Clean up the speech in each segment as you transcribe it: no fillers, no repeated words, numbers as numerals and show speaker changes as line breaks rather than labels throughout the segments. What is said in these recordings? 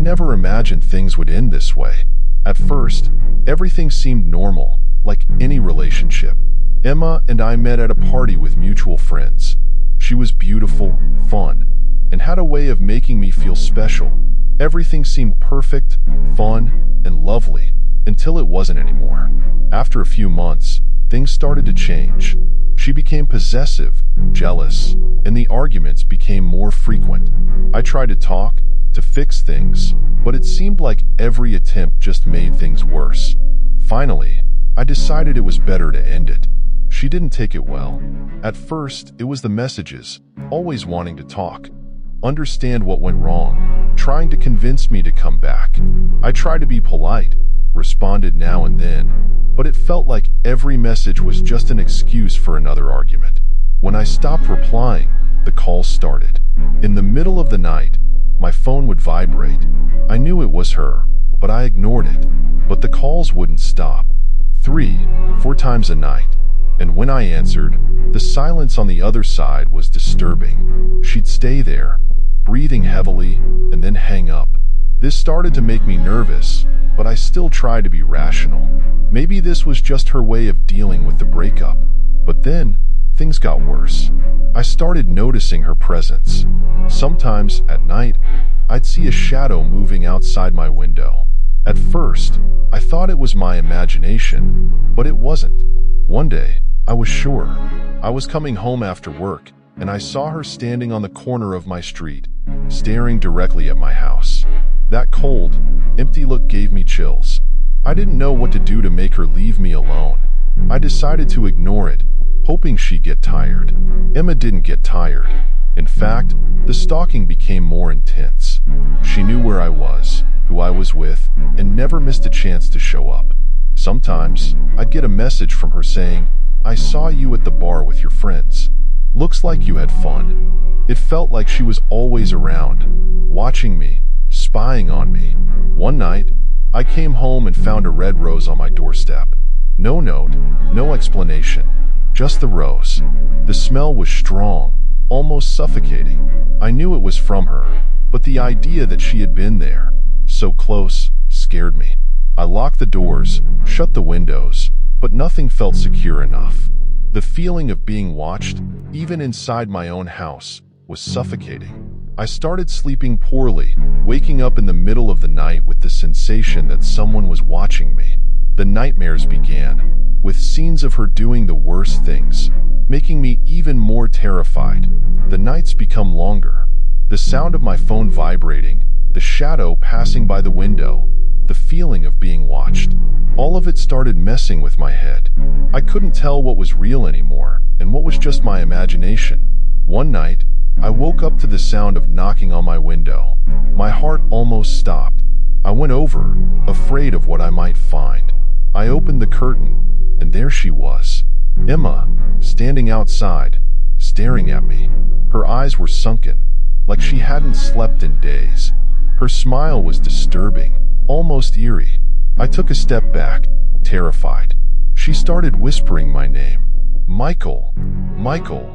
never imagined things would end this way. At first, everything seemed normal, like any relationship. Emma and I met at a party with mutual friends. She was beautiful, fun, and had a way of making me feel special. Everything seemed perfect, fun, and lovely, until it wasn't anymore. After a few months, things started to change. She became possessive, jealous, and the arguments became more frequent. I tried to talk, to fix things, but it seemed like every attempt just made things worse. Finally, I decided it was better to end it. She didn't take it well. At first, it was the messages, always wanting to talk, understand what went wrong, trying to convince me to come back. I tried to be polite, responded now and then, but it felt like every message was just an excuse for another argument. When I stopped replying, the calls started. In the middle of the night, my phone would vibrate. I knew it was her, but I ignored it. But the calls wouldn't stop. 3, 4 times a night. And when I answered, the silence on the other side was disturbing. She'd stay there, breathing heavily, and then hang up. This started to make me nervous, but I still tried to be rational. Maybe this was just her way of dealing with the breakup. But then, things got worse. I started noticing her presence. Sometimes, at night, I'd see a shadow moving outside my window. At first, I thought it was my imagination, but it wasn't. One day, I was sure. I was coming home after work, and I saw her standing on the corner of my street, staring directly at my house. That cold, empty look gave me chills. I didn't know what to do to make her leave me alone. I decided to ignore it, hoping she'd get tired. Emma didn't get tired. In fact, the stalking became more intense. She knew where I was, who I was with, and never missed a chance to show up. Sometimes, I'd get a message from her saying, "I saw you at the bar with your friends. Looks like you had fun." It felt like she was always around, watching me, spying on me. One night, I came home and found a red rose on my doorstep. No note, no explanation, just the rose. The smell was strong, almost suffocating. I knew it was from her, but the idea that she had been there, so close, scared me. I locked the doors, shut the windows, but nothing felt secure enough. The feeling of being watched, even inside my own house, was suffocating. I started sleeping poorly, waking up in the middle of the night with the sensation that someone was watching me. The nightmares began, with scenes of her doing the worst things, making me even more terrified. The nights become longer. The sound of my phone vibrating, the shadow passing by the window, the feeling of being watched. All of it started messing with my head. I couldn't tell what was real anymore, and what was just my imagination. One night, I woke up to the sound of knocking on my window. My heart almost stopped. I went over, afraid of what I might find. I opened the curtain, and there she was. Emma, standing outside, staring at me. Her eyes were sunken, like she hadn't slept in days. Her smile was disturbing, almost eerie. I took a step back, terrified. She started whispering my name. "Michael, Michael,"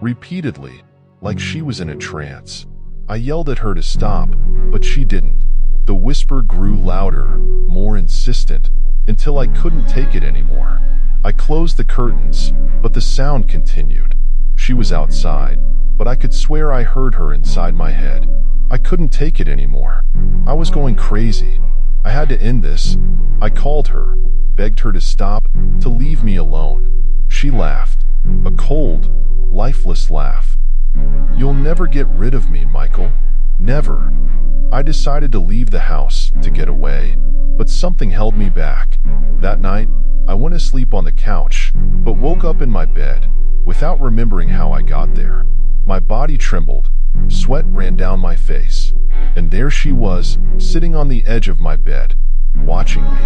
repeatedly, like she was in a trance. I yelled at her to stop, but she didn't. The whisper grew louder, more insistent, until I couldn't take it anymore. I closed the curtains, but the sound continued. She was outside, but I could swear I heard her inside my head. I couldn't take it anymore. I was going crazy. I had to end this. I called her, begged her to stop, to leave me alone. She laughed, a cold, lifeless laugh. "You'll never get rid of me, Michael. Never." I decided to leave the house, to get away, but something held me back. That night, I went to sleep on the couch, but woke up in my bed, without remembering how I got there. My body trembled, sweat ran down my face, and there she was, sitting on the edge of my bed, watching me.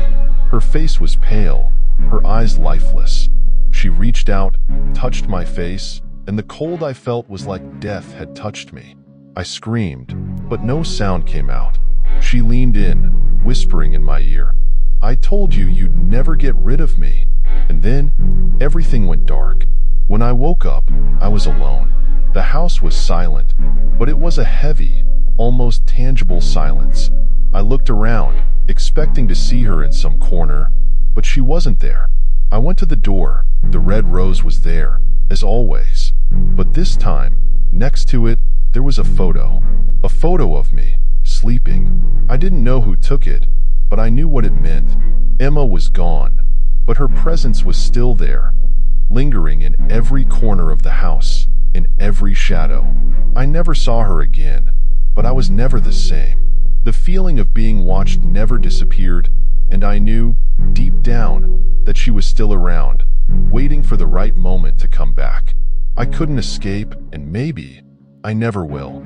Her face was pale, her eyes lifeless. She reached out, touched my face, and the cold I felt was like death had touched me. I screamed, but no sound came out. She leaned in, whispering in my ear, "I told you you'd never get rid of me." And then, everything went dark. When I woke up, I was alone. The house was silent, but it was a heavy, almost tangible silence. I looked around, expecting to see her in some corner, but she wasn't there. I went to the door. The red rose was there, as always. But this time, next to it, there was a photo. A photo of me, sleeping. I didn't know who took it, but I knew what it meant. Emma was gone, but her presence was still there, lingering in every corner of the house, in every shadow. I never saw her again, but I was never the same. The feeling of being watched never disappeared, and I knew, deep down, that she was still around, waiting for the right moment to come back. I couldn't escape, and maybe I never will.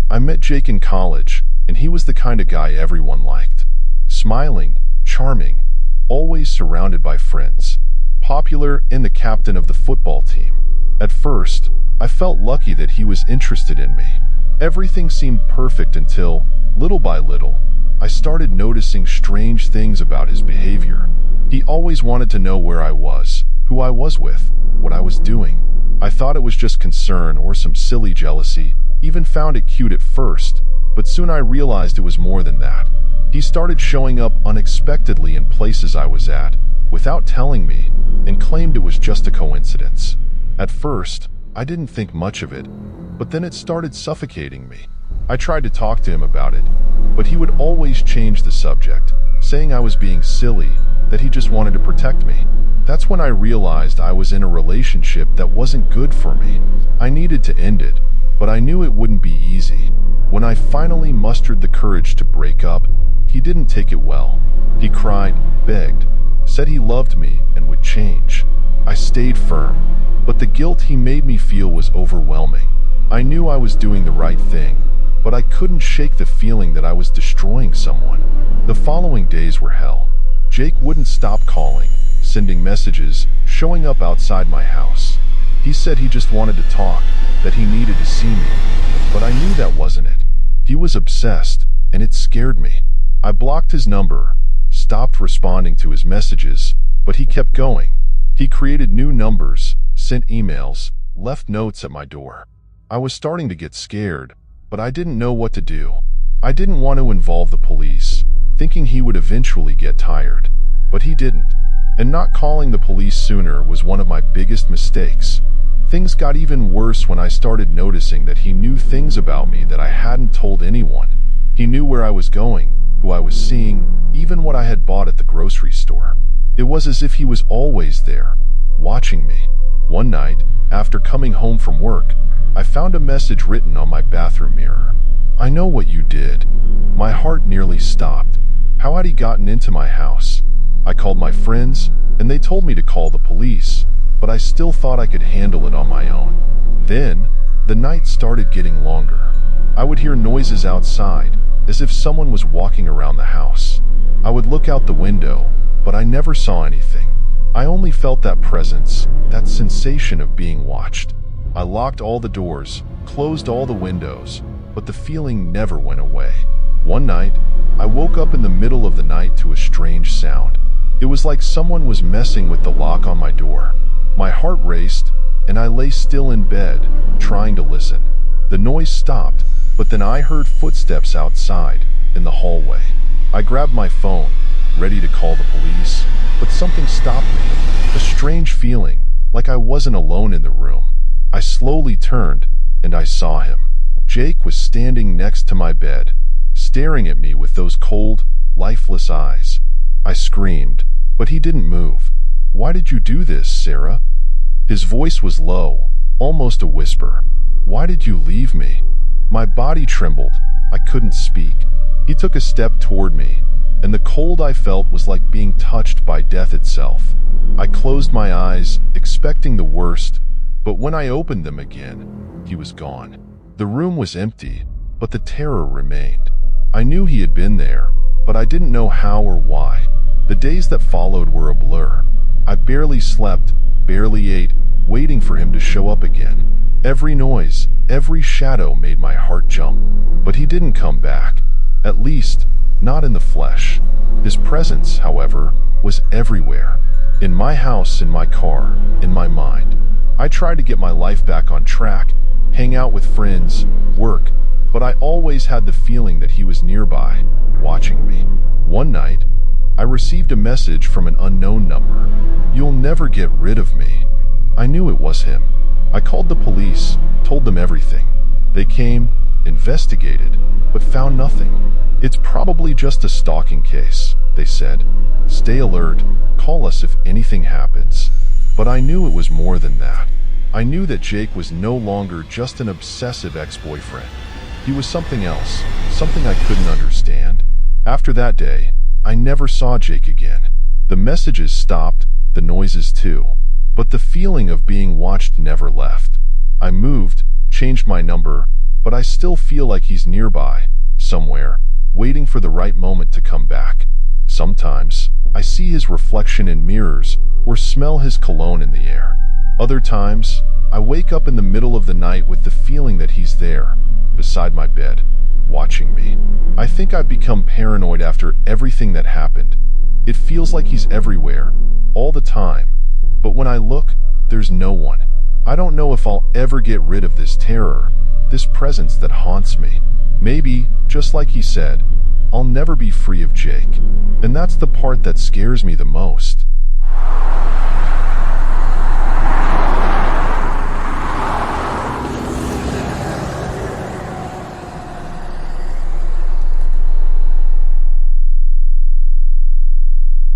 I met Jake in college, and he was the kind of guy everyone liked. Smiling, charming, always surrounded by friends. Popular and the captain of the football team. At first, I felt lucky that he was interested in me. Everything seemed perfect until, little by little, I started noticing strange things about his behavior. He always wanted to know where I was, who I was with, what I was doing. I thought it was just concern or some silly jealousy, even found it cute at first, but soon I realized it was more than that. He started showing up unexpectedly in places I was at, without telling me, and claimed it was just a coincidence. At first, I didn't think much of it, but then it started suffocating me. I tried to talk to him about it, but he would always change the subject, saying I was being silly, that he just wanted to protect me. That's when I realized I was in a relationship that wasn't good for me. I needed to end it, but I knew it wouldn't be easy. When I finally mustered the courage to break up, he didn't take it well. He cried, begged, said he loved me and would change. I stayed firm, but the guilt he made me feel was overwhelming. I knew I was doing the right thing, but I couldn't shake the feeling that I was destroying someone. The following days were hell. Jake wouldn't stop calling, sending messages, showing up outside my house. He said he just wanted to talk, that he needed to see me, but I knew that wasn't it. He was obsessed, and it scared me. I blocked his number, stopped responding to his messages, but he kept going. He created new numbers, sent emails, left notes at my door. I was starting to get scared, but I didn't know what to do. I didn't want to involve the police, thinking he would eventually get tired, but he didn't. And not calling the police sooner was one of my biggest mistakes. Things got even worse when I started noticing that he knew things about me that I hadn't told anyone. He knew where I was going, who I was seeing, even what I had bought at the grocery store. It was as if he was always there, watching me. One night, after coming home from work, I found a message written on my bathroom mirror. "I know what you did." My heart nearly stopped. How had he gotten into my house? I called my friends, and they told me to call the police, but I still thought I could handle it on my own. Then, the night started getting longer. I would hear noises outside, as if someone was walking around the house. I would look out the window, but I never saw anything. I only felt that presence, that sensation of being watched. I locked all the doors, closed all the windows, but the feeling never went away. One night, I woke up in the middle of the night to a strange sound. It was like someone was messing with the lock on my door. My heart raced, and I lay still in bed, trying to listen. The noise stopped, but then I heard footsteps outside, in the hallway. I grabbed my phone, ready to call the police, but something stopped me. A strange feeling, like I wasn't alone in the room. I slowly turned, and I saw him. Jake was standing next to my bed, staring at me with those cold, lifeless eyes. I screamed, but he didn't move. "Why did you do this, Sarah?" His voice was low, almost a whisper. "Why did you leave me?" My body trembled. I couldn't speak. He took a step toward me, and the cold I felt was like being touched by death itself. I closed my eyes, expecting the worst, but when I opened them again, he was gone. The room was empty, but the terror remained. I knew he had been there, but I didn't know how or why. The days that followed were a blur. I barely slept, barely ate, waiting for him to show up again. Every noise, every shadow made my heart jump, but he didn't come back. At least, not in the flesh. His presence, however, was everywhere. In my house, in my car, in my mind. I tried to get my life back on track, hang out with friends, work, but I always had the feeling that he was nearby, watching me. One night, I received a message from an unknown number. "You'll never get rid of me." I knew it was him. I called the police, told them everything. They came, investigated, but found nothing. "It's probably just a stalking case," they said. "Stay alert, call us if anything happens." But I knew it was more than that. I knew that Jake was no longer just an obsessive ex-boyfriend. He was something else, something I couldn't understand. After that day, I never saw Jake again. The messages stopped, the noises too. But the feeling of being watched never left. I moved, changed my number, but I still feel like he's nearby, somewhere, waiting for the right moment to come back. Sometimes, I see his reflection in mirrors or smell his cologne in the air. Other times, I wake up in the middle of the night with the feeling that he's there, beside my bed, watching me. I think I've become paranoid after everything that happened. It feels like he's everywhere, all the time. But when I look, there's no one. I don't know if I'll ever get rid of this terror, this presence that haunts me. Maybe, just like he said, I'll never be free of Jake. And that's the part that scares me the most.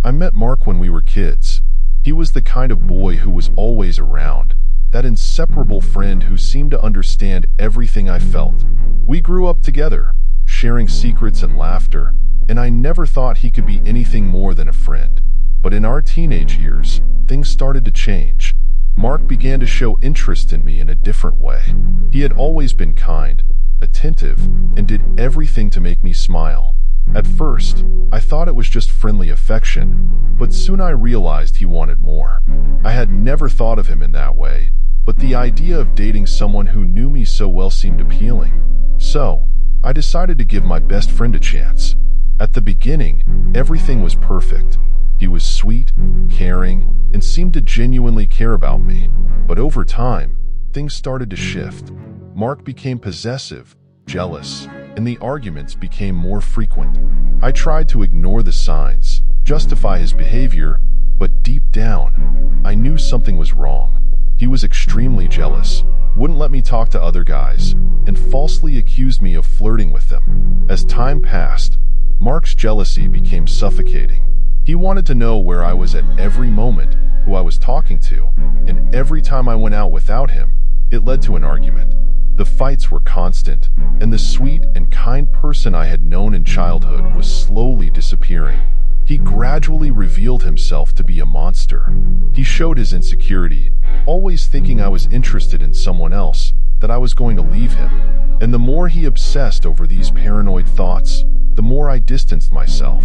I met Mark when we were kids. He was the kind of boy who was always around, that inseparable friend who seemed to understand everything I felt. We grew up together, sharing secrets and laughter, and I never thought he could be anything more than a friend. But in our teenage years, things started to change. Mark began to show interest in me in a different way. He had always been kind, attentive, and did everything to make me smile. At first, I thought it was just friendly affection, but soon I realized he wanted more. I had never thought of him in that way, but the idea of dating someone who knew me so well seemed appealing. So, I decided to give my best friend a chance. At the beginning, everything was perfect. He was sweet, caring, and seemed to genuinely care about me. But over time, things started to shift. Mark became possessive, jealous, and the arguments became more frequent. I tried to ignore the signs, justify his behavior, but deep down, I knew something was wrong. He was extremely jealous, wouldn't let me talk to other guys, and falsely accused me of flirting with them. As time passed, Mark's jealousy became suffocating. He wanted to know where I was at every moment, who I was talking to, and every time I went out without him, it led to an argument. The fights were constant, and the sweet and kind person I had known in childhood was slowly disappearing. He gradually revealed himself to be a monster. He showed his insecurity, always thinking I was interested in someone else, that I was going to leave him. And the more he obsessed over these paranoid thoughts, the more I distanced myself.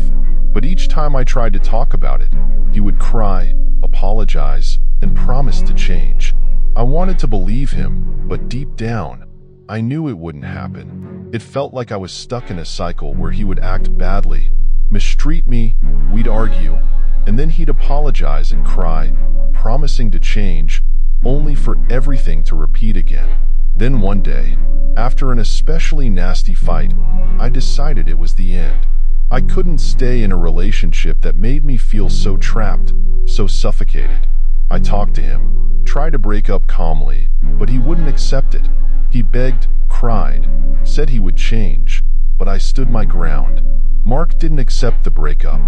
But each time I tried to talk about it, he would cry, apologize, and promise to change. I wanted to believe him, but deep down, I knew it wouldn't happen. It felt like I was stuck in a cycle where he would act badly, mistreat me, we'd argue, and then he'd apologize and cry, promising to change, only for everything to repeat again. Then one day, after an especially nasty fight, I decided it was the end. I couldn't stay in a relationship that made me feel so trapped, so suffocated. I talked to him, tried to break up calmly, but he wouldn't accept it. He begged, cried, said he would change, but I stood my ground. Mark didn't accept the breakup.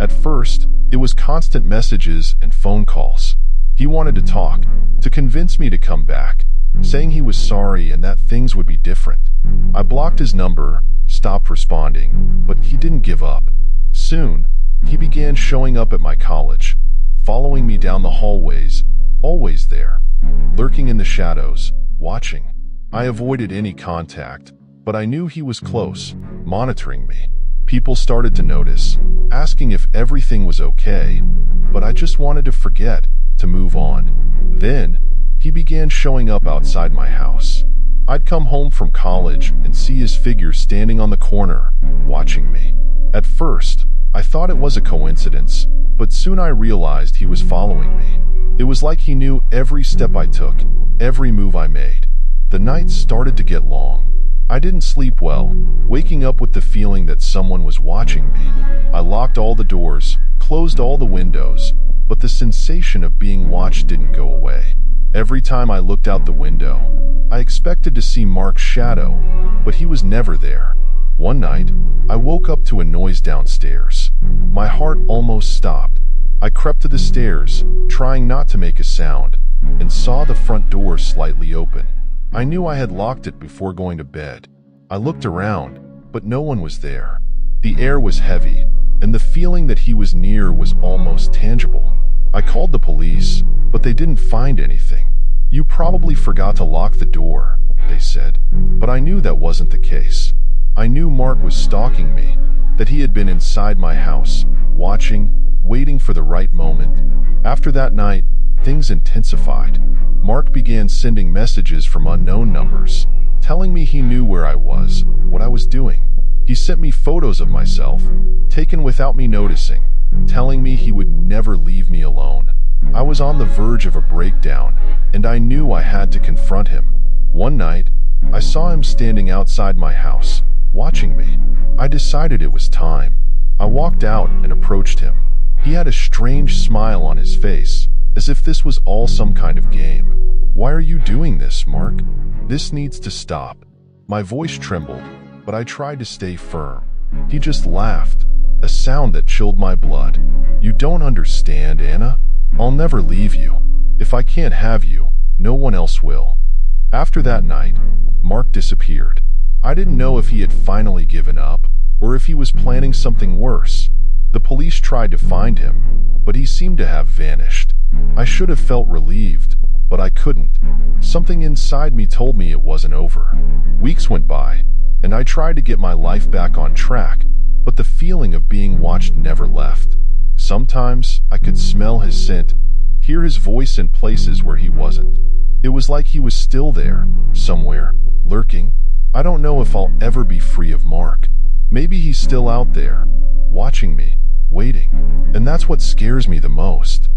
At first, it was constant messages and phone calls. He wanted to talk, to convince me to come back, saying he was sorry and that things would be different. I blocked his number, stopped responding, but he didn't give up. Soon, he began showing up at my college, following me down the hallways, always there, lurking in the shadows, watching. I avoided any contact, but I knew he was close, monitoring me. People started to notice, asking if everything was okay, but I just wanted to forget, to move on. Then, he began showing up outside my house. I'd come home from college and see his figure standing on the corner, watching me. At first, I thought it was a coincidence, but soon I realized he was following me. It was like he knew every step I took, every move I made. The nights started to get long. I didn't sleep well, waking up with the feeling that someone was watching me. I locked all the doors, closed all the windows, but the sensation of being watched didn't go away. Every time I looked out the window, I expected to see Mark's shadow, but he was never there. One night, I woke up to a noise downstairs. My heart almost stopped. I crept to the stairs, trying not to make a sound, and saw the front door slightly open. I knew I had locked it before going to bed. I looked around, but no one was there. The air was heavy, and the feeling that he was near was almost tangible. I called the police, but they didn't find anything. "You probably forgot to lock the door," they said. But I knew that wasn't the case. I knew Mark was stalking me, that he had been inside my house, watching, waiting for the right moment. After that night, things intensified. Mark began sending messages from unknown numbers, telling me he knew where I was, what I was doing. He sent me photos of myself, taken without me noticing, telling me he would never leave me alone. I was on the verge of a breakdown, and I knew I had to confront him. One night, I saw him standing outside my house, watching me. I decided it was time. I walked out and approached him. He had a strange smile on his face, as if this was all some kind of game. "Why are you doing this, Mark? This needs to stop." My voice trembled, but I tried to stay firm. He just laughed, a sound that chilled my blood. "You don't understand, Anna. I'll never leave you. If I can't have you, no one else will." After that night, Mark disappeared. I didn't know if he had finally given up, or if he was planning something worse. The police tried to find him, but he seemed to have vanished. I should have felt relieved, but I couldn't. Something inside me told me it wasn't over. Weeks went by, and I tried to get my life back on track, but the feeling of being watched never left. Sometimes I could smell his scent, hear his voice in places where he wasn't. It was like he was still there, somewhere, lurking. I don't know if I'll ever be free of Mark. Maybe he's still out there, watching me, waiting. And that's what scares me the most.